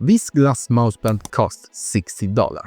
This glass mousepad costs $60.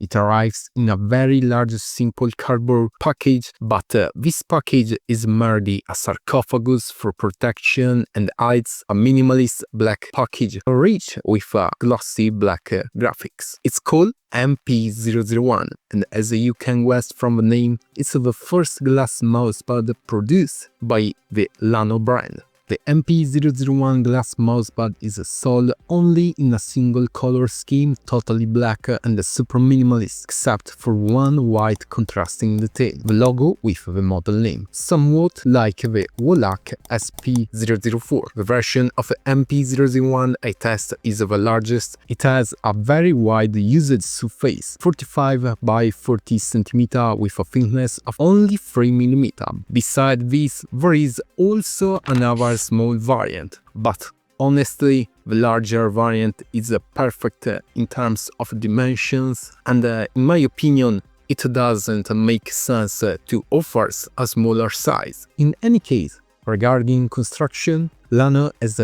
It arrives in a very large simple cardboard package, but this package is merely a sarcophagus for protection and hides a minimalist black package rich with glossy black graphics. It's called MP001, and as you can guess from the name, it's the first glass mousepad produced by the Lano brand. The MP001 glass mousepad is sold only in a single color scheme, totally black and super minimalist, except for one white contrasting detail, the logo with the model name, somewhat like the Wallach SP004. The version of the MP001 I test is the largest. It has a very wide usage surface, 45 by 40 cm with a thickness of only 3 mm. Beside this, there is also another small variant, but honestly, the larger variant is perfect in terms of dimensions, and in my opinion, it doesn't make sense to offer a smaller size. In any case, regarding construction, Lano has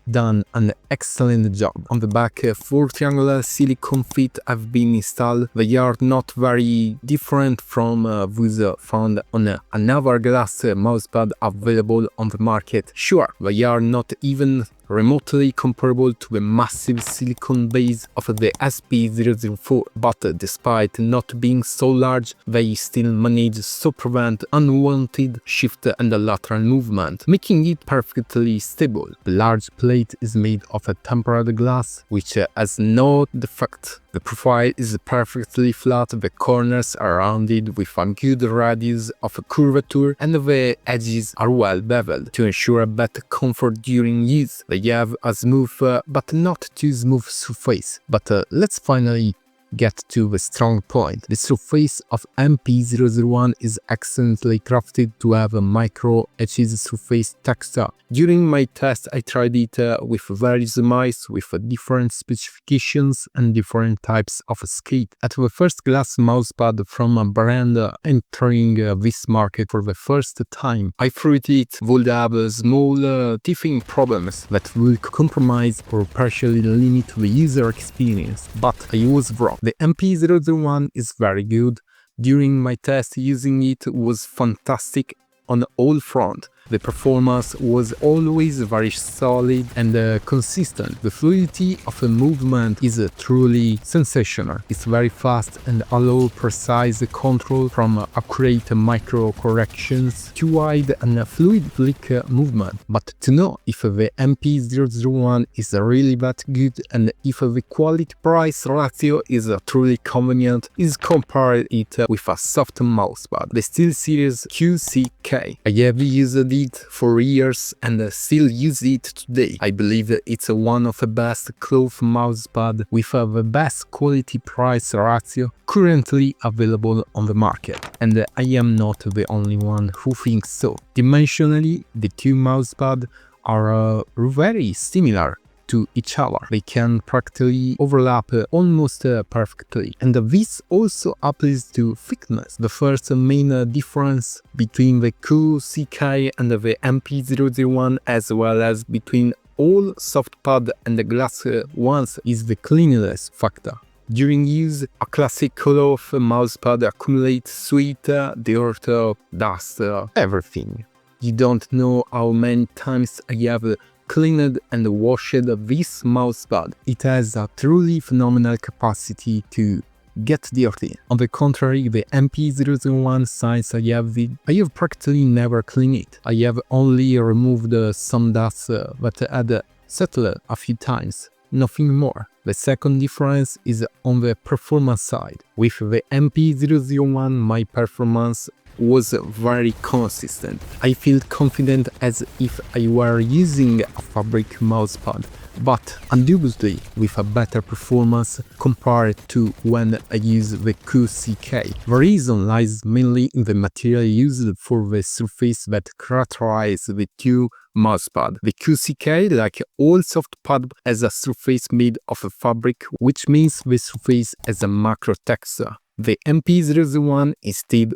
done an excellent job. On the back, 4 triangular silicone feet have been installed. They are not very different from those found on another glass mousepad available on the market. Sure, they are not even remotely comparable to the massive silicone base of the SP004, but despite not being so large, they still manage to prevent unwanted shift and lateral movement, making it perfectly stable. The large plate is made of a tempered glass, which has no defect. The profile is perfectly flat, the corners are rounded with a good radius of curvature, and the edges are well beveled to ensure better comfort during use. They have a smooth but not too smooth surface. But let's finally get to the strong point. The surface of MP001 is excellently crafted to have a micro edges surface texture. During my test, I tried it with various mice with different specifications and different types of skate. At the first glass mousepad from a brand entering this market for the first time, I thought it would have small teething problems that would compromise or partially limit the user experience, but I was wrong. The MP001 is very good. During my test, using it was fantastic on all fronts. The performance was always very solid and consistent. The fluidity of the movement is truly sensational. It's very fast and allows precise control from accurate micro corrections to wide and fluid flick movement. But to know if the MP001 is really that good and if the quality-price ratio is truly convenient, is compare it with a soft mousepad, the SteelSeries QCK. I have used it for years and still use it today. I believe it's one of the best cloth mousepad with the best quality price ratio currently available on the market, and I am not the only one who thinks so. Dimensionally, the two mousepads are very similar to each other. They can practically overlap almost perfectly, and this also applies to thickness. The first main difference between the QCK and the MP001, as well as between all soft pad and the glass ones, is the cleanliness factor. During use, a classic cloth mousepad accumulates sweat, dirt, dust, everything. You don't know how many times I have cleaned and washed this mousepad. It has a truly phenomenal capacity to get dirty. On the contrary, the MP001 since I have practically never cleaned it. I have only removed some dust that had settled a few times. Nothing more. The second difference is on the performance side. With the MP001, my performance was very consistent. I feel confident as if I were using a fabric mousepad, but undoubtedly with a better performance compared to when I use the QCK. The reason lies mainly in the material used for the surface that characterize the two mousepad. The QCK, like all soft pad, has a surface made of a fabric, which means the surface has a macro texture. The MP001 instead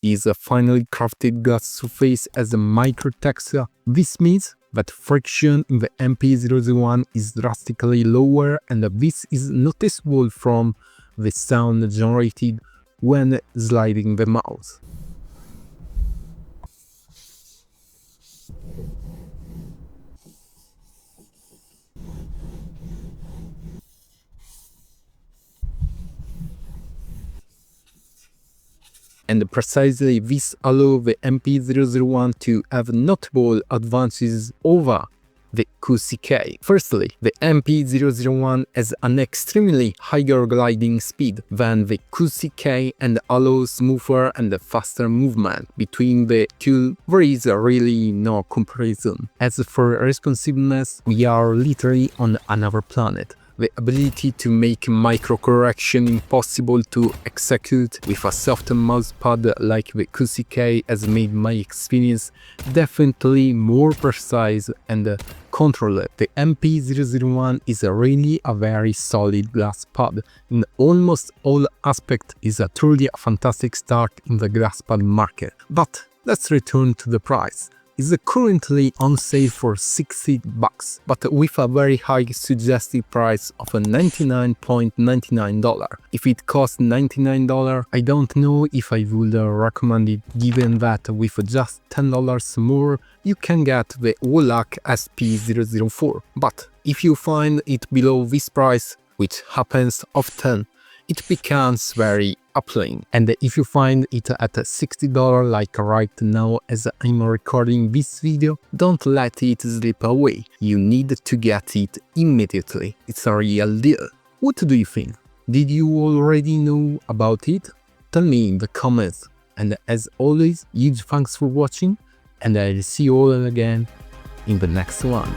is a finely crafted glass surface as a micro texture. This means that friction in the MP001 is drastically lower, and this is noticeable from the sound generated when sliding the mouse. And precisely this allows the MP001 to have notable advances over the QCK. Firstly, the MP001 has an extremely higher gliding speed than the QCK and allows smoother and faster movement. Between the two, there is really no comparison. As for responsiveness, we are literally on another planet. The ability to make micro-correction impossible to execute with a soft mousepad like the QCK has made my experience definitely more precise and controlled. The MP001 is really a very solid glass pad. In almost all aspects, is a truly fantastic start in the glass pad market. But let's return to the price. Is currently on sale for $60, but with a very high suggested price of $99.99. If it costs $99, I don't know if I would recommend it, given that with just $10 more, you can get the Wallach SP004. But if you find it below this price, which happens often, it becomes very appealing. And if you find it at $60 like right now as I'm recording this video, don't let it slip away. You need to get it immediately. It's a real deal. What do you think? Did you already know about it? Tell me in the comments. And as always, huge thanks for watching, and I'll see you all again in the next one.